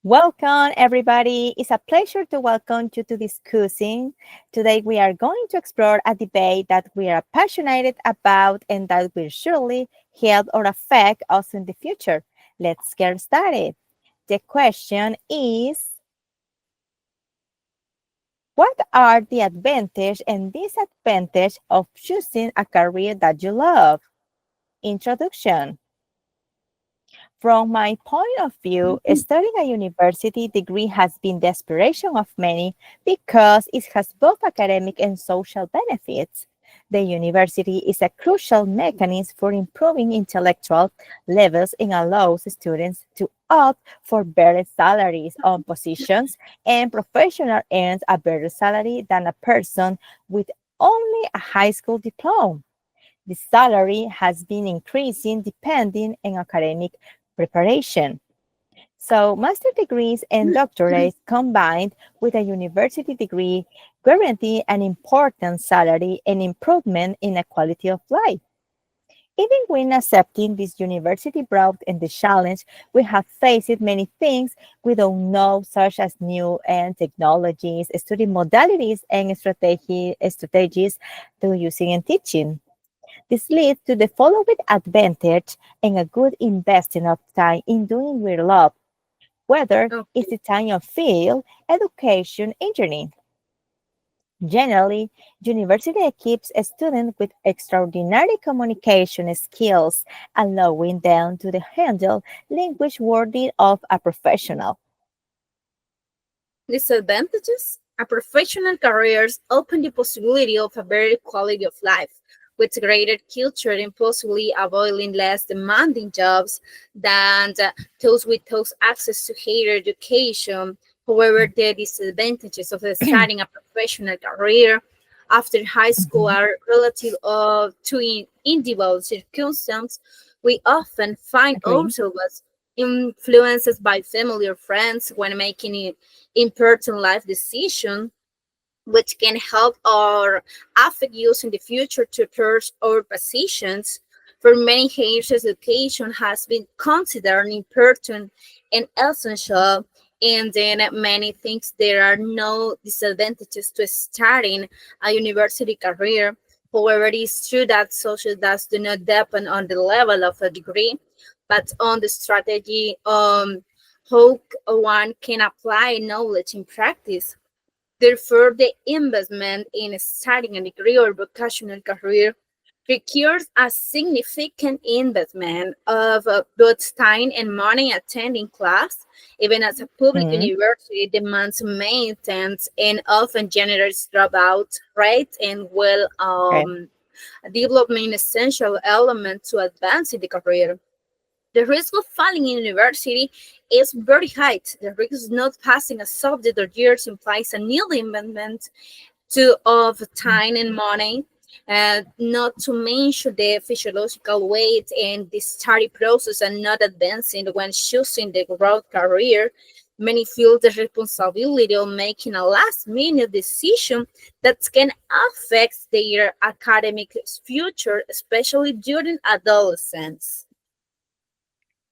Welcome, everybody. It's a pleasure to welcome you to discussing. Today, we are going to explore a debate that we are passionate about and that will surely help or affect us in the future. Let's get started. The question is, what are the advantages and disadvantages of choosing a career that you love? Introduction. From my point of view, studying a university degree has been the aspiration of many because it has both academic and social benefits. The university is a crucial mechanism for improving intellectual levels and allows students to opt for better salaries on positions, and professional earns a better salary than a person with only a high school diploma. The salary has been increasing depending on academic preparation. So, master degrees and doctorates combined with a university degree guarantee an important salary and improvement in the quality of life. Even when accepting this university route and the challenge, we have faced many things we don't know, such as new and technologies, study modalities, and strategies to using and teaching. This leads to the following advantage and a good investing of time in doing we love, whether it's Okay. the time of field, education, engineering. Generally, university equips a student with extraordinary communication skills, allowing them to handle language worthy of a professional. Disadvantages? A professional careers open the possibility of a better quality of life, with greater culture and possibly avoiding less demanding jobs than those without access to higher education. However, the disadvantages of starting a professional career after high school Mhm. are relative to individual circumstances. We often find Agree. ourselves influenced by family or friends when making important life decision, which can help or affect us in the future to pursue our positions. For many years, education has been considered important and essential, and then many think there are no disadvantages to starting a university career. However, it is true that social does do not depend on the level of a degree, but on the strategy how one can apply knowledge in practice. Therefore, the investment in starting a degree or vocational career requires a significant investment of both time and money attending class, even as a public Mhm. university demands maintenance and often generates dropout rate and well Okay. development essential element to advance in the career. The risk of failing in university is very high. The risk of not passing a subject or years implies a new investment of time and money, not to mention the physiological weight and the study process and not advancing when choosing the growth career. Many feel the responsibility of making a last minute decision that can affect their academic future, especially during adolescence.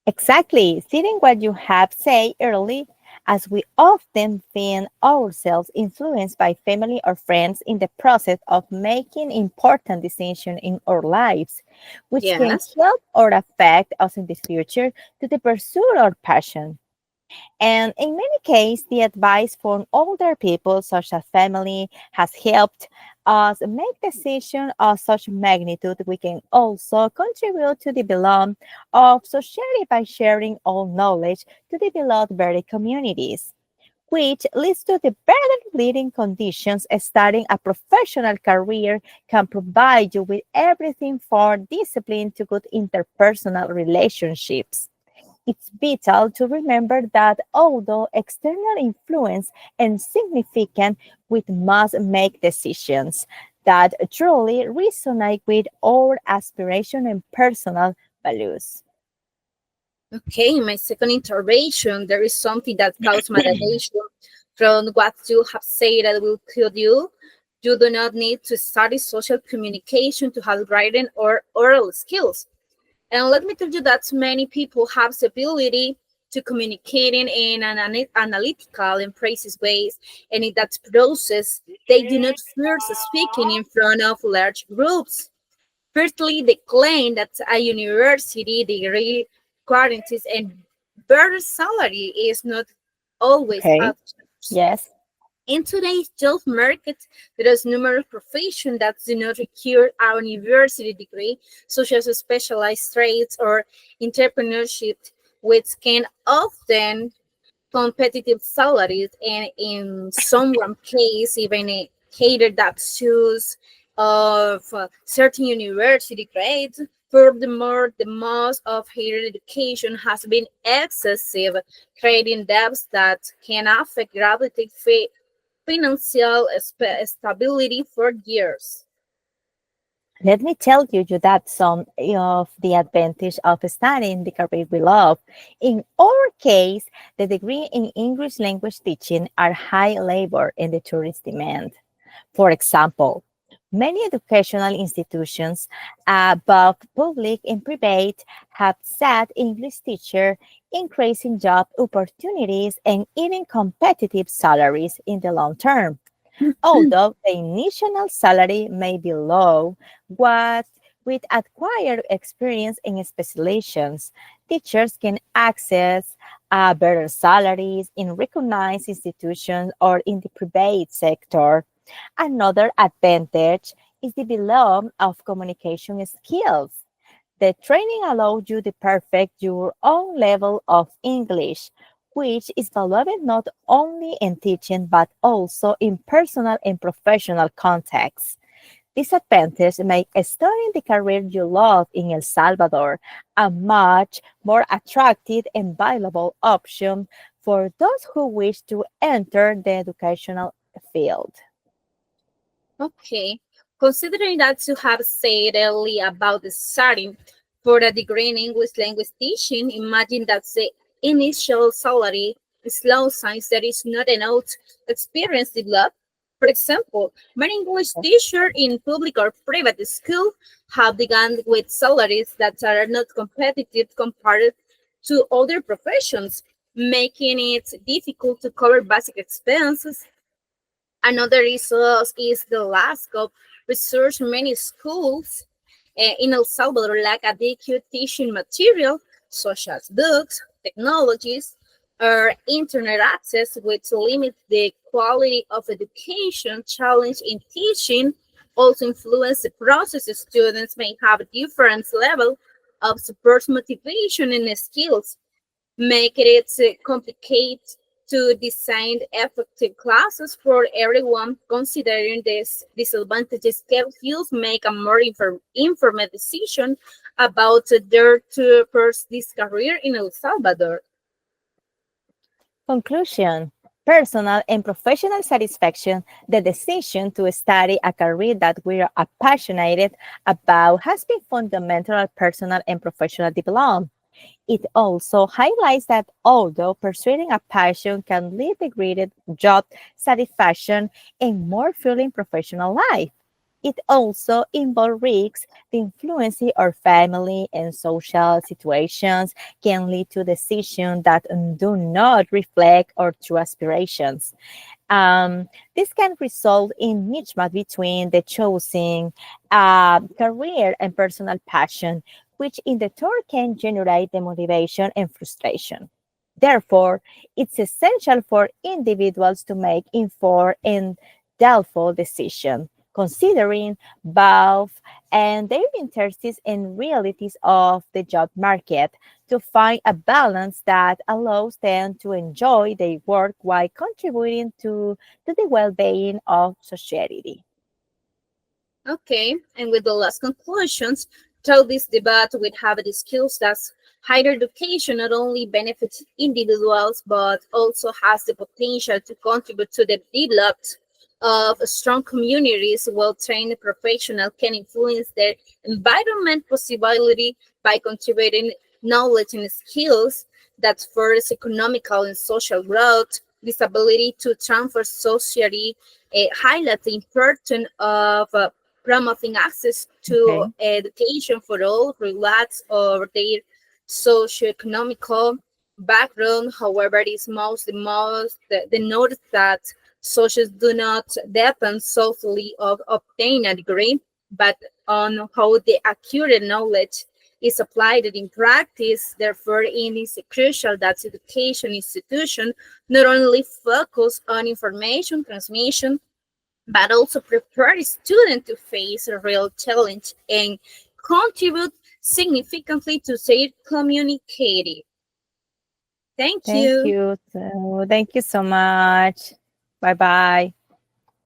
Exactly, seeing what you have said early, as we often find ourselves influenced by family or friends in the process of making important decisions in our lives, which can Yes. help or affect us in the future to the pursuit of passion. And in many cases, the advice from older people, such as family, has helped us make decisions of such magnitude. We can also contribute to the development of society by sharing all knowledge to develop better communities, which leads to the better leading conditions. Starting a professional career can provide you with everything from discipline to good interpersonal relationships. It's vital to remember that although external influence is significant, we must make decisions that truly resonate with our aspiration and personal values. Okay, in my second intervention, there is something that calls my attention from what you have said that will kill you. You do not need to study social communication to have writing or oral skills. And let me tell you that many people have the ability. to communicating in an analytical and precise ways, and in that process, they do not fear speaking in front of large groups. Firstly, they claim that a university degree guarantees a better salary is not always Okay. options. Yes. In today's job market, there is numerous professions that do not require a university degree, such as specialized trades or entrepreneurship, which can often competitive salaries and in some case even a catered abuse of certain university grades. Furthermore, the most of higher education has been excessive, creating debts that can affect gravity financial stability for years. Let me tell you that some of the advantage of studying the career we love. In our case, the degree in English language teaching are high labor and the tourist demand. For example, many educational institutions, both public and private, have set English teacher increasing job opportunities and even competitive salaries in the long term. Although the initial salary may be low, what with acquired experience and specializations, teachers can access better salaries in recognized institutions or in the private sector. Another advantage is the development of communication skills. The training allows you to perfect your own level of English, which is valuable not only in teaching but also in personal and professional contexts. This advantage makes studying the career you love in El Salvador a much more attractive and valuable option for those who wish to enter the educational field. Okay, considering that you have said earlier about the starting for a degree in English language teaching, imagine that the initial salary is low since there is not enough experience developed. For example, many English teachers in public or private school have begun with salaries that are not competitive compared to other professions, making it difficult to cover basic expenses. Another resource is the lack of research. Many schools in El Salvador lack adequate teaching material, such as books, technologies, or internet access, which limit the quality of education. Challenge in teaching also influence the process. Students may have a different level of support, motivation, and skills, making it complicated to design effective classes for everyone. Considering these disadvantages, youth make a more informed decision about their to pursue this career in El Salvador. Conclusion. Personal and professional satisfaction, the decision to study a career that we are passionate about has been fundamental to personal and professional development. It also highlights that although pursuing a passion can lead to greater job satisfaction and more fulfilling professional life, it also involves risks. The influence of family and social situations can lead to decisions that do not reflect our true aspirations. This can result in mismatch between the choosing career and personal passion, which in the turn can generate demotivation and frustration. Therefore, it's essential for individuals to make informed and thoughtful decisions, considering both and their interests and realities of the job market to find a balance that allows them to enjoy their work while contributing to the well-being of society. Okay, and with the last conclusions, through this debate, we have the skills that higher education not only benefits individuals but also has the potential to contribute to the development of strong communities. Well-trained professionals can influence their environment possibility by contributing knowledge and skills that further economical and social growth. This ability to transfer society highlights the importance of promoting access to Okay. education for all, regardless of their socioeconomical background. However, it is the notice that socials do not depend solely of obtaining a degree, but on how the accurate knowledge is applied in practice. Therefore, it is crucial that education institution not only focus on information transmission, but also prepare students to face a real challenge and contribute significantly to their community. Thank Thank you. you. Thank you so much. Bye bye.